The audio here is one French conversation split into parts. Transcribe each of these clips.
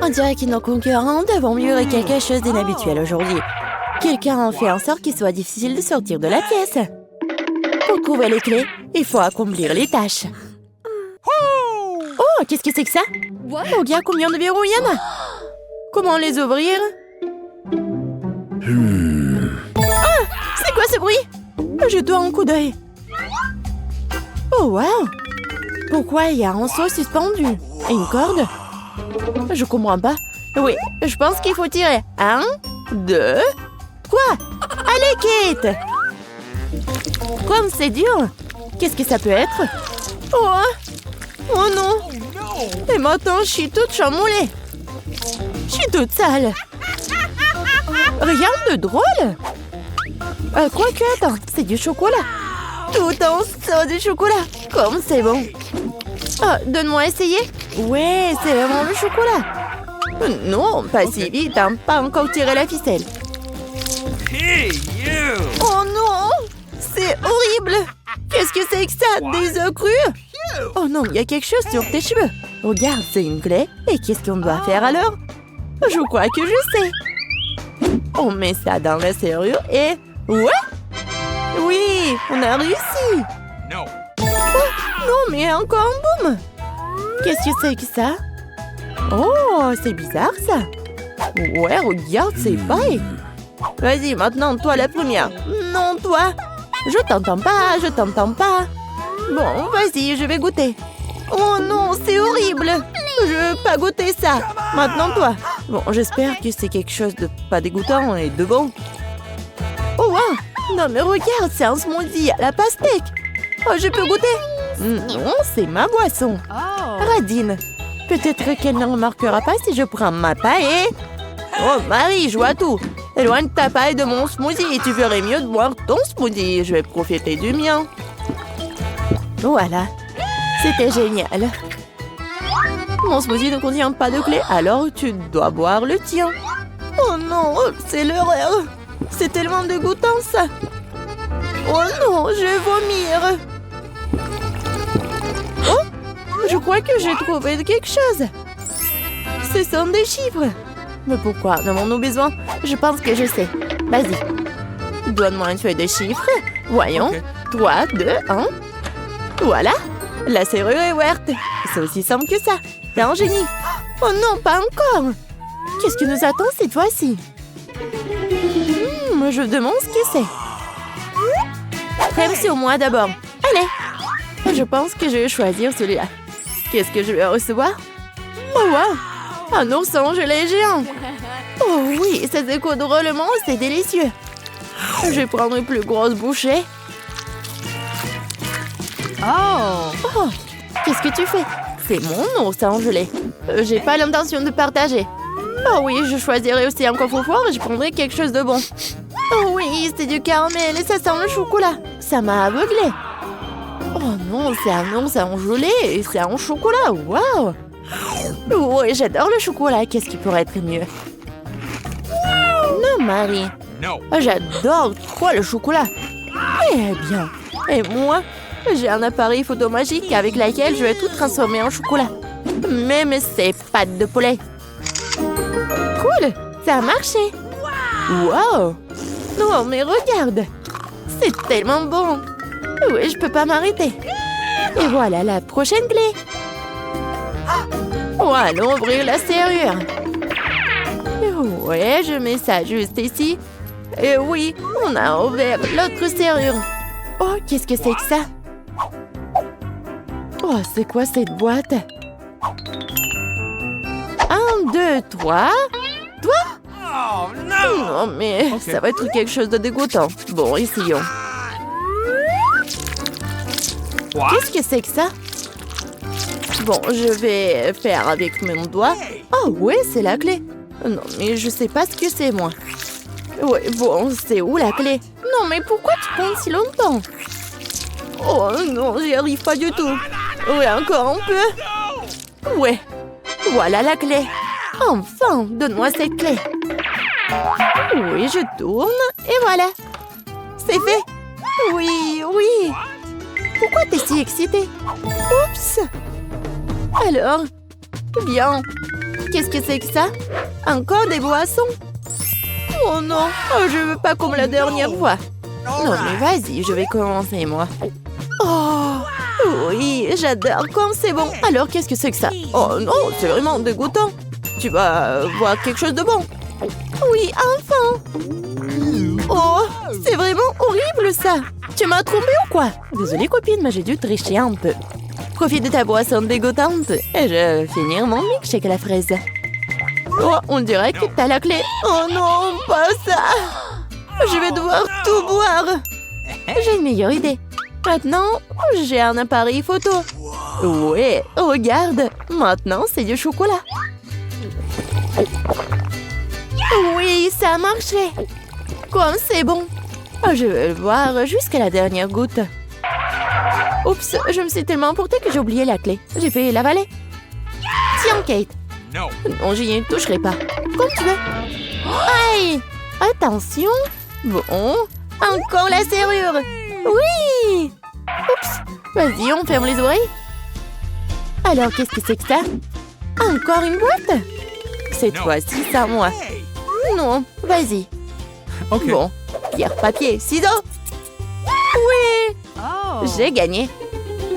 On dirait que nos concurrents devront livrer quelque chose d'inhabituel aujourd'hui. Quelqu'un a fait en sorte qu'il soit difficile de sortir de la pièce. Pour trouver les clés, il faut accomplir les tâches. Oh, qu'est-ce que c'est que ça? Regarde combien de verrous il y en a. Comment les ouvrir? Ah, c'est quoi ce bruit? Jette-toi un coup d'œil. Oh, wow! Pourquoi il y a un seau suspendu? Et une corde? Je comprends pas. Oui, je pense qu'il faut tirer. 1, 2, 3. Allez, Kate! Comme c'est dur! Qu'est-ce que ça peut être? Oh non! Et maintenant, je suis toute chamboulée. Je suis toute sale. Rien de drôle. Quoique, attends, c'est du chocolat. Tout en sang de chocolat. Comme c'est bon. Oh, donne-moi essayer. Ouais, c'est vraiment le chocolat. Non, pas si vite, hein, pas encore tiré la ficelle. Hey, you! Oh non! C'est horrible! Qu'est-ce que c'est que ça? Des œufs crus? Oh non, il y a quelque chose sur tes cheveux. Regarde, c'est une clé. Et qu'est-ce qu'on doit faire alors? Je crois que je sais. On met ça dans la serrure et... Ouais! Oui, on a réussi! No. Oh, non, mais encore un boum! Qu'est-ce que c'est que ça? Oh, c'est bizarre ça! Ouais, regarde, c'est pareil! Vas-y, maintenant, toi la première. Non, toi. Je t'entends pas, je t'entends pas. Bon, vas-y, je vais goûter. Oh non, c'est horrible. Je veux pas goûter ça. Maintenant, toi. Bon, j'espère que c'est quelque chose de pas dégoûtant et de bon. Oh, wow. Non, mais regarde, c'est un smoothie à la pastèque. Oh, je peux goûter? Non, c'est ma boisson. Radine. Peut-être qu'elle ne remarquera pas si je prends ma paille et... Oh, Marie, je vois tout. Éloigne ta paille de mon smoothie et tu ferais mieux de boire ton smoothie. Je vais profiter du mien. Voilà. C'était génial. Mon smoothie ne contient pas de clé, alors tu dois boire le tien. Oh non, c'est l'horreur. C'est tellement dégoûtant, ça. Oh non, je vais vomir. Oh, je crois que j'ai trouvé quelque chose. Ce sont des chiffres. Mais pourquoi en avons-nous besoin? Je pense que je sais. Vas-y. Donne-moi une feuille de chiffres. Voyons. Okay. 3, 2, 1. Voilà. La serrure est ouverte. C'est aussi simple que ça. T'es un génie. Oh non, pas encore. Qu'est-ce que nous attend cette fois-ci? Je demande ce que c'est. Prends sur moi d'abord. Allez. Je pense que je vais choisir celui-là. Qu'est-ce que je vais recevoir? Oh, wow. Un ourson gelé géant. Oh oui, ça s'écoute drôlement, c'est délicieux. Je vais prendre une plus grosse bouchée. Oh, qu'est-ce que tu fais? C'est mon ourson gelé. J'ai pas l'intention de partager. Oh oui, je choisirai aussi un coffre-fort et je prendrai quelque chose de bon. Oh oui, c'est du caramel et ça sent le chocolat. Ça m'a aveuglé. Oh non, c'est un ourson gelé et c'est un chocolat. Waouh! Oui, j'adore le chocolat. Qu'est-ce qui pourrait être mieux? Non, Marie. No. J'adore trop le chocolat. Eh bien, et moi, j'ai un appareil photo magique avec lequel je vais tout transformer en chocolat. Même ces pâtes de poulet. Cool, ça a marché. Wow. Non, mais regarde. C'est tellement bon. Oui, je peux pas m'arrêter. Et voilà la prochaine clé. Oh, allons ouvrir la serrure. Ouais, je mets ça juste ici. Et oui, on a ouvert l'autre serrure. Oh, qu'est-ce que c'est que ça? Oh, c'est quoi cette boîte? 1, 2, 3. Toi? Oh, no! Non, mais ça va être quelque chose de dégoûtant. Bon, essayons. What? Qu'est-ce que c'est que ça? Bon, je vais faire avec mon doigt. Oh, ouais, c'est la clé. Non, mais je sais pas ce que c'est, moi. Ouais, bon, c'est où la clé? Non, mais pourquoi tu prends si longtemps? Oh non, j'y arrive pas du tout. Ouais, encore un peu. Ouais, voilà la clé. Enfin, donne-moi cette clé. Oui, je tourne et voilà. C'est fait. Oui, oui. Pourquoi t'es si excitée? Oups. Alors, bien. Qu'est-ce que c'est que ça? Encore des boissons? Oh non, je veux pas comme la dernière fois. Non, mais vas-y, je vais commencer, moi. Oh, oui, j'adore quand c'est bon. Alors, qu'est-ce que c'est que ça? Oh non, c'est vraiment dégoûtant. Tu vas voir quelque chose de bon. Oui, enfin. Oh, c'est vraiment horrible, ça. Tu m'as trompé ou quoi? Désolée, copine, mais j'ai dû tricher un peu. Profite de ta boisson dégoûtante et je vais finir mon milkshake à la fraise. Oh, on dirait que t'as la clé. Oh non, pas ça. Je vais devoir tout boire. J'ai une meilleure idée. Maintenant, j'ai un appareil photo. Ouais, regarde. Maintenant, c'est du chocolat. Oui, ça a marché. Comme c'est bon. Je vais le boire jusqu'à la dernière goutte. Oups, je me suis tellement emportée que j'ai oublié la clé. J'ai fait l'avaler. Tiens, Kate. No. Non, j'y toucherai pas. Comme tu veux. Aïe! Attention. Bon. Encore la serrure. Oui! Oups. Vas-y, on ferme les oreilles. Alors, qu'est-ce que c'est que ça? Encore une boîte? Cette fois-ci, c'est à moi. Non, vas-y. Ok. Bon. Pierre, papier, ciseaux. Oui! J'ai gagné.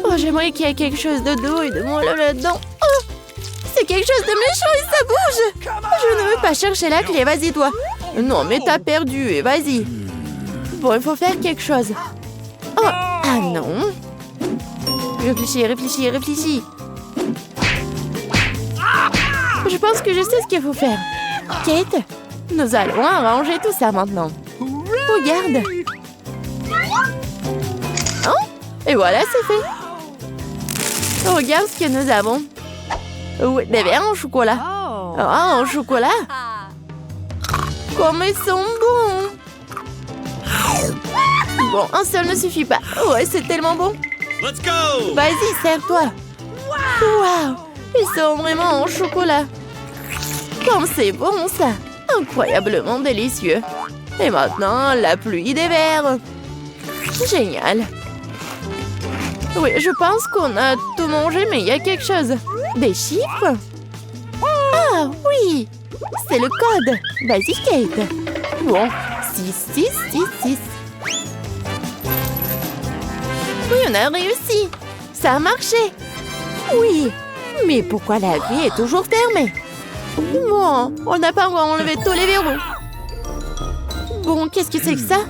Oh, j'aimerais qu'il y ait quelque chose de doux et de moelleux là-dedans. Oh! C'est quelque chose de méchant et ça bouge! Je ne veux pas chercher la clé, vas-y toi! Non, mais t'as perdu et vas-y! Bon, il faut faire quelque chose. Oh! Ah non! Réfléchis, réfléchis, réfléchis! Je pense que je sais ce qu'il faut faire. Kate, nous allons arranger tout ça maintenant. Regarde! Oh! Et voilà, c'est fait! Regarde ce que nous avons. Oui, des verres en chocolat. Ah, en chocolat? Comme ils sont bons! Bon, un seul ne suffit pas. Ouais, c'est tellement bon. Let's go! Vas-y, sers-toi. Waouh! Ils sont vraiment en chocolat. Comme c'est bon, ça. Incroyablement délicieux. Et maintenant, la pluie des verres. Génial. Oui, je pense qu'on a tout mangé, mais il y a quelque chose. Des chiffres? Ah, oui! C'est le code. Vas-y, Kate. Bon, 6, 6, 6, 6. Oui, on a réussi. Ça a marché. Oui, mais pourquoi la grille est toujours fermée? Bon, on n'a pas encore enlevé tous les verrous. Bon, qu'est-ce que c'est que ça?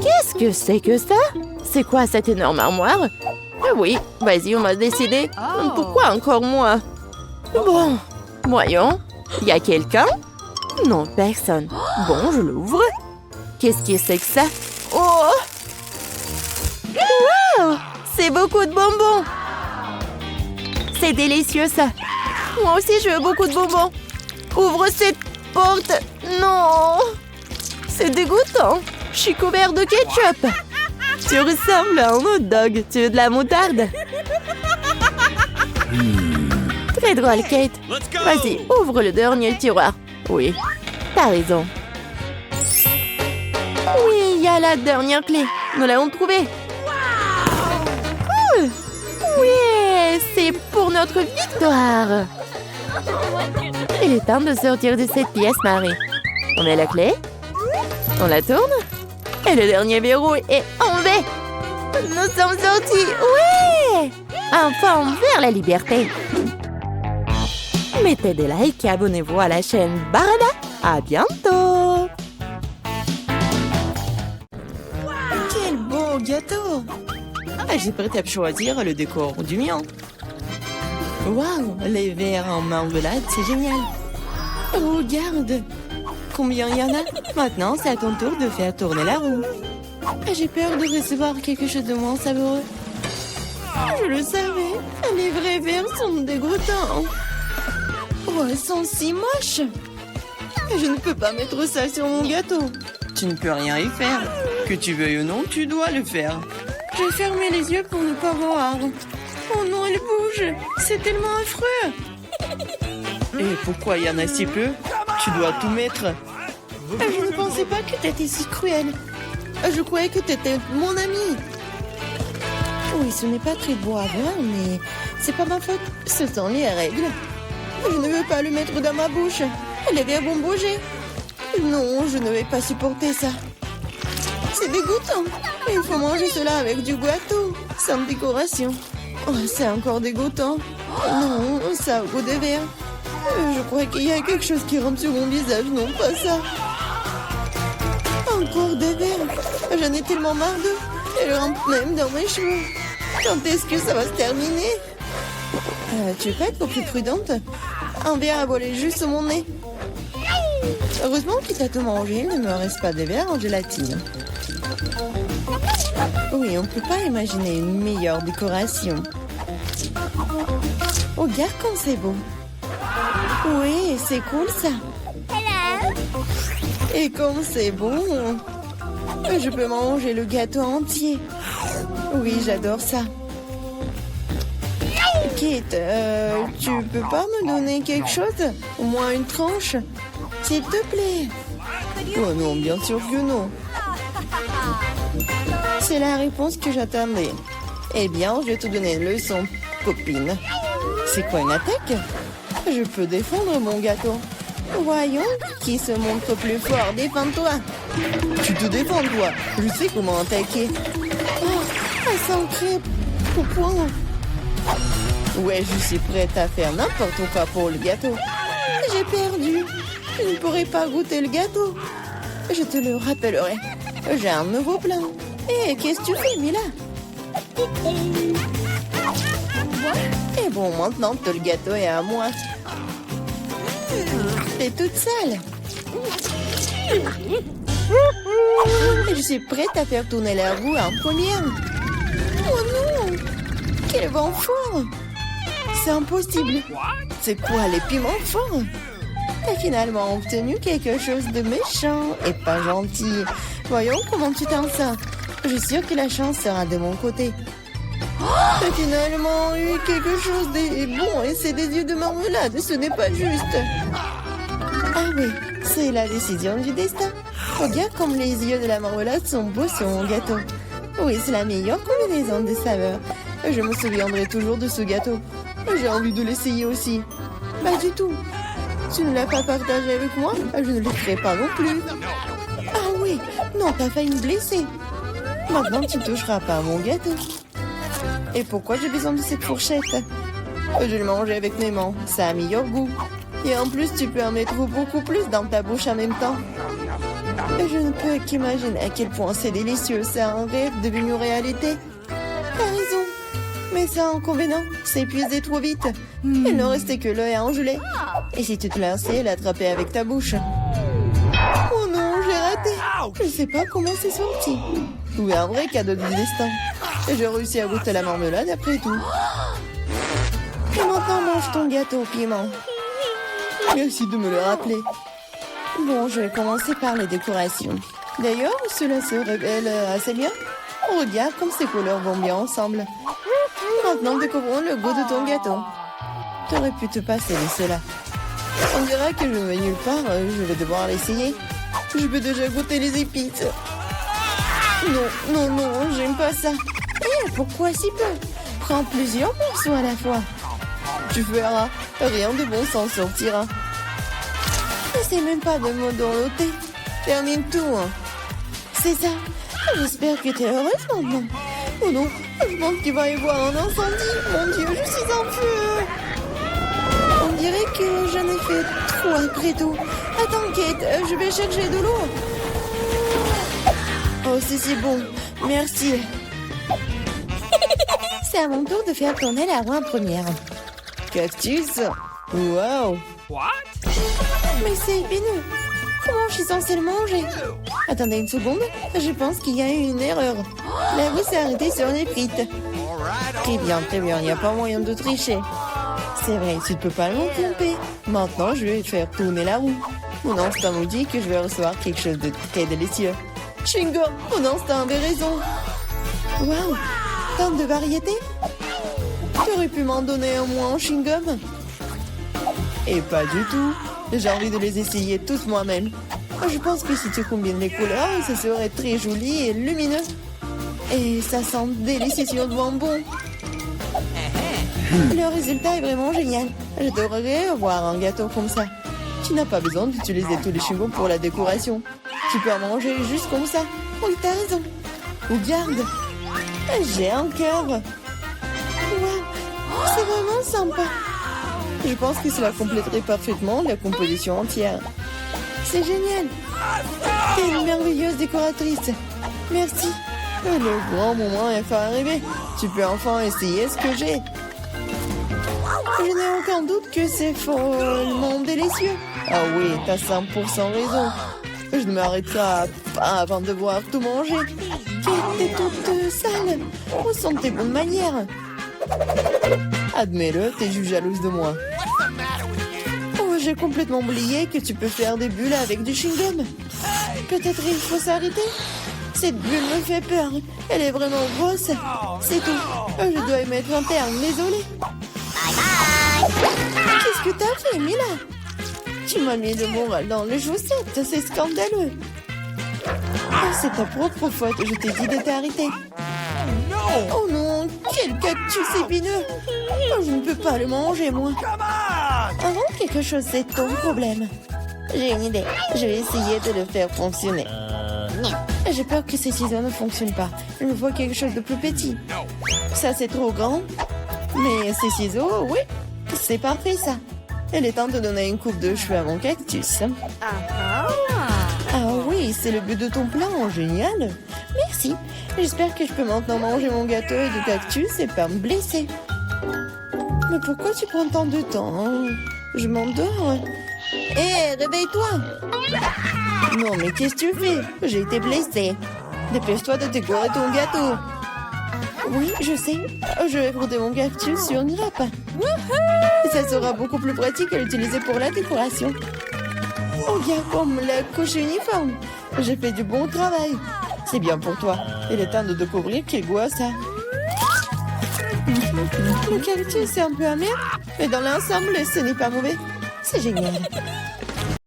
Qu'est-ce que c'est que ça? C'est quoi cette énorme armoire? Ah oui, vas-y, on va décider. Pourquoi encore moi? Bon, voyons. Il y a quelqu'un? Non, personne. Bon, je l'ouvre. Qu'est-ce que c'est que ça? Oh! Wow! C'est beaucoup de bonbons! C'est délicieux, ça. Moi aussi, je veux beaucoup de bonbons. Ouvre cette porte. Non! C'est dégoûtant. Je suis couvert de ketchup. Tu ressembles à un hot dog. Tu veux de la moutarde? Très drôle, Kate. Vas-y, ouvre le dernier tiroir. Oui, t'as raison. Oui, il y a la dernière clé. Nous l'avons trouvée. Cool. Oui, c'est pour notre victoire. Il est temps de sortir de cette pièce, Marie. On met la clé. On la tourne. Et le dernier verrou est enlevé. Nous sommes sortis. Oui! Enfin, vers la liberté. Mettez des likes et abonnez-vous à la chaîne Barada. À bientôt. Quel beau gâteau. J'ai prêt à choisir le décor du mien. Waouh, les verres en marmelade, c'est génial. Regarde. Combien il y en a? Maintenant, c'est à ton tour de faire tourner la roue. J'ai peur de recevoir quelque chose de moins savoureux. Je le savais. Les vrais verres sont dégoûtants. Oh, elles sont si moches. Je ne peux pas mettre ça sur mon gâteau. Tu ne peux rien y faire. Que tu veuilles ou non, tu dois le faire. J'ai fermé les yeux pour ne pas voir. Oh non, elle bouge. C'est tellement affreux. Et pourquoi il y en a si peu? Tu dois tout mettre. Je ne pensais pas que t'étais si cruel. Je croyais que t'étais mon ami. Oui, ce n'est pas très beau à voir, mais c'est pas ma faute. Ce sont les règles. Je ne veux pas le mettre dans ma bouche. Les verres vont bouger. Non, je ne vais pas supporter ça. C'est dégoûtant. Il faut manger cela avec du gâteau, sans décoration. Oh, c'est encore dégoûtant. Non, ça a goût de verre. Je crois qu'il y a quelque chose qui rampe sur mon visage. Non, pas ça. Encore des verres. J'en ai tellement marre d'eux. Elles rampent même dans mes cheveux. Quand est-ce que ça va se terminer? Tu peux être plus prudente? Un verre a volé juste sur mon nez. Heureusement qu'il t'a tout mangé. Il ne me reste pas de verre en gélatine. Oui, on ne peut pas imaginer une meilleure décoration. Oh, regarde comme c'est beau. Oui, c'est cool ça. Et comme c'est bon, je peux manger le gâteau entier. Oui, j'adore ça. Kate, tu peux pas me donner quelque chose? Au moins une tranche? S'il te plaît. Oh non, bien sûr que non. C'est la réponse que j'attendais. Eh bien, je vais te donner une leçon, copine. C'est quoi une attaque? Je peux défendre mon gâteau. Voyons qui se montre plus fort. Défends-toi. Tu te défends, toi. Je sais comment attaquer. Oh, ça sent crêpe. Au point. Ouais, je suis prête à faire n'importe quoi pour le gâteau. J'ai perdu. Je ne pourrai pas goûter le gâteau. Je te le rappellerai. J'ai un nouveau plan. Hé, qu'est-ce que tu fais, Mila? Et bon, maintenant que le gâteau est à moi. T'es toute sale. Je suis prête à faire tourner la roue en première. Oh non! Quel vent fort! C'est impossible. C'est quoi, les piments forts? T'as finalement obtenu quelque chose de méchant et pas gentil. Voyons comment tu t'en sors. Je suis sûre que la chance sera de mon côté. T'as finalement eu quelque chose de bon et c'est des yeux de marmelade. Ce n'est pas juste. Ah oui, c'est la décision du destin. Regarde comme les yeux de la marmelade sont beaux sur mon gâteau. Oui, c'est la meilleure combinaison de saveurs. Je me souviendrai toujours de ce gâteau. J'ai envie de l'essayer aussi. Pas du tout. Tu ne l'as pas partagé avec moi, je ne le ferai pas non plus. Ah oui, non, t'as failli me blesser. Maintenant, tu ne toucheras pas à mon gâteau. Et pourquoi j'ai besoin de cette fourchette? Je vais le manger avec mes mains, ça a meilleur goût. Et en plus, tu peux en mettre beaucoup plus dans ta bouche en même temps. Et je ne peux qu'imaginer à quel point c'est délicieux. C'est un rêve devenu réalité. T'as raison. Mais ça a un inconvénient, c'est épuisé trop vite. Il ne restait que l'œil à engeler. Et si tu te lançais, l'attraper avec ta bouche. Oh non, j'ai raté. Je ne sais pas comment c'est sorti. Oui, un vrai cadeau du destin. Et j'ai réussi à goûter la marmelade après tout. Et maintenant, mange ton gâteau au piment. Merci de me le rappeler. Bon, je vais commencer par les décorations. D'ailleurs, cela se révèle assez bien. Regarde comme ces couleurs vont bien ensemble. Maintenant, découvrons le goût de ton gâteau. Tu aurais pu te passer de cela. On dirait que je ne vais nulle part, je vais devoir l'essayer. Je peux déjà goûter les épices. Non, j'aime pas ça. Pourquoi si peu? Prends plusieurs morceaux à la fois. Tu verras, rien de bon s'en sortira. N'essaie même pas de me dorloter. Termine tout. C'est ça. J'espère que tu es heureuse maintenant. Oh non, je pense qu'il va y avoir un incendie. Mon Dieu, je suis en feu. On dirait que j'en ai fait trop après tout. Attends, Kate, je vais chercher de l'eau. Oh, c'est bon. Merci. C'est à mon tour de faire tourner la roue en première. Cactus. Wow. What? Mais c'est épineux. Comment je suis censée le manger? Attendez une seconde. Je pense qu'il y a eu une erreur. La roue s'est arrêtée sur les frites. Très bien. Il n'y a pas moyen de tricher. C'est vrai, tu ne peux pas me tromper. Maintenant, je vais faire tourner la roue. Mon instinct me dit que je vais recevoir quelque chose de très délicieux. Chewing-gum, mon instinct avait raison. Waouh, tant de variétés. Tu aurais pu m'en donner un moins en chewing-gum? Et pas du tout. J'ai envie de les essayer tous moi-même. Je pense que si tu combines les couleurs, ça serait très joli et lumineux. Et ça sent délicieux sur le bonbon. Le résultat est vraiment génial. J'adorerais avoir un gâteau comme ça. Tu n'as pas besoin d'utiliser tous les chewing-gums pour la décoration. Tu peux en manger juste comme ça. Oui, t'as raison. Regarde. J'ai un cœur. Waouh. C'est vraiment sympa. Je pense que cela compléterait parfaitement la composition entière. C'est génial. T'es une merveilleuse décoratrice. Merci. Le grand moment est enfin arrivé. Tu peux enfin essayer ce que j'ai. Je n'ai aucun doute que c'est follement délicieux. Ah oui, t'as 100% raison. Je ne m'arrêterai pas avant de voir tout manger. Tu étais toute sale. Où sont tes bonnes manières? Admets-le, t'es juste jalouse de moi. Oh, j'ai complètement oublié que tu peux faire des bulles avec du chewing-gum. Peut-être il faut s'arrêter. Cette bulle me fait peur. Elle est vraiment grosse. C'est tout. Je dois y mettre un terme, désolée. Qu'est-ce que t'as fait, Mila? Tu m'as mis le moral dans les chaussettes. C'est scandaleux. Oh, c'est ta propre faute. Je t'ai dit de t'arrêter. Oh non, quel cactus épineux. Oh, je ne peux pas le manger, moi. Avant quelque chose, c'est ton problème. J'ai une idée. Je vais essayer de le faire fonctionner. J'ai peur que ces ciseaux ne fonctionnent pas. Je vois quelque chose de plus petit. Ça, c'est trop grand. Mais ces ciseaux, oui, c'est parfait, ça. Il est temps de donner une coupe de cheveux à mon cactus. Ah oui, c'est le but de ton plan. Génial. Merci. J'espère que je peux maintenant manger mon gâteau et du cactus et pas me blesser. Mais pourquoi tu prends tant de temps, hein? Je m'endors. Hé, réveille-toi. Non, mais qu'est-ce que tu fais? J'ai été blessée. Dépêche-toi de décorer ton gâteau. Oui, je sais. Je vais broder mon cactus sur une râpe. Ça sera beaucoup plus pratique à l'utiliser pour la décoration. Oh, bien comme la couche uniforme. J'ai fait du bon travail. C'est bien pour toi. Il est temps de découvrir quel goût a ça. Le cactus est un peu amer, mais dans l'ensemble, ce n'est pas mauvais. C'est génial.